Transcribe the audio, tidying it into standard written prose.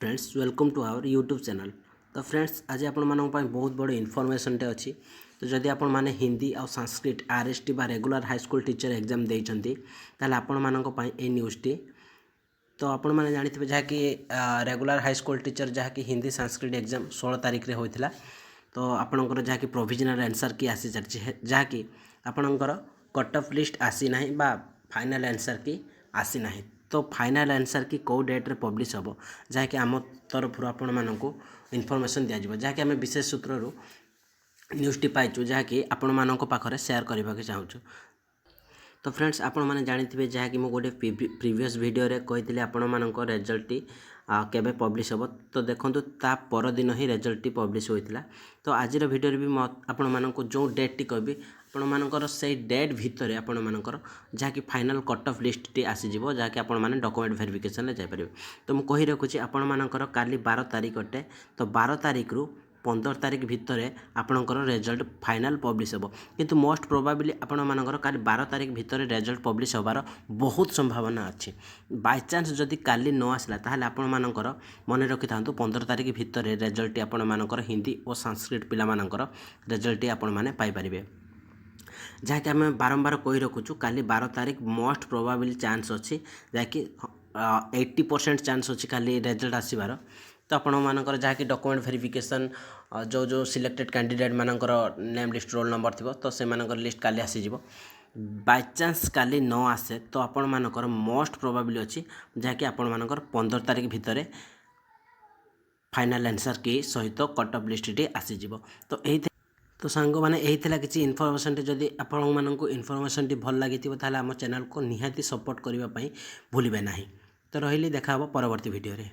Friends welcome to our YouTube channel. तो friends आज आपण मानक बहुत बड़ इनफॉरमेशन टे अच्छी। तो जदि आपण माने हिंदी और संस्कृत आरएसटी बा regular high school teacher exam देइछंती ताले आपण मानक पई ए न्यूज़ टी। तो आपण माने जानिथिबे जहाँकि रेगुलर हाई स्कूल टीचर जहाँकि हिंदी संस्कृत एग्जाम 16 तारिख रे होइथिला। तो आपणकर जहाँकि प्रोविजनल आंसर की आसी चलछि जहाँकि आपणकर कट ऑफ लिस्ट आसी नाही बा फाइनल आंसर की आसी नाही। तो फाइनल आंसर की कौ डेट रे पब्लिश हम जहाँकि आम तरफ आपण मानक इनफॉरमेशन दिज्व जहाँकि आम विशेष सूत्रु न्यूज़ टी पाइचु जहाँकि आपण मानक पाखरे शेयर करने को चाहूँ। तो फ्रेंड्स आपण मैंने जानी जहाँकि मुझे गोटे प्रीवियस वीडियो रे कही आपण मानक रिजल्ट टी केबे पब्लिश हम। तो देखो ता पर दिन ही रिजल्ट टी पब्लिश होता। तो आज वीडियो भी आपण मानक जो डेट टी कहि आपण मानकर से डेट भितर आपण मानकर जहाँकि फाइनल कट ऑफ लिस्ट टी आसीजिवो जहाँकि आपण माने डॉक्यूमेंट वेरिफिकेशन रे जाय परिबे। तो मु कहि रखुची आपण मानकर काली 12 तारिख अटे। तो 12 तारिख रु 15 तारिख भितर आपणकर रिजल्ट फाइनल पब्लिश हम। किंतु मोस्ट प्रोबाबिली आपण मानकर काली 12 तारिख भितर रिजल्ट पब्लिश होबार बहुत संभावना अच्छी। बाय चांस जदि काली न आसला ताहले आपण मानकर मन रखि थांतु 15 तारिख भितर रिजल्ट आपण मानकर हिंदी और संस्कृत पिला मानकर रिजल्ट आपण माने पाई परिबे। जहाँकि आम बारंबार कही रखुचु काली 12 तारिख मोस्ट प्रोबाबिली चांस अच्छी जहाँकि 80% चांस अच्छी काली रिजल्ट आसबार। तो आपण मानकर जहाँकि डॉक्यूमेंट वेरिफिकेशन जो सिलेक्टेड कैंडिडेट मानकर नेम लिस्ट रोल नंबर थी तो से मानकर लिस्ट काली आसीजिवो। बाय चांस काली न आसे तो आपण मानकर मोस्ट प्रोबाबिली अच्छी जहाँकि आपण मानकर 15 तारिख भितर फाइनल आंसर की सहित कट ऑफ लिस्ट टी आसीजिवो। तो सांग मैंने यही किसी इनफॉरमेशन जदि आपण मानक इनफॉरमेशन टी भल लगी ताहले आम चैनल को निहाती सपोर्ट करने भूलिबे नहीं। तो रही देखा परवर्ती वीडियो रे।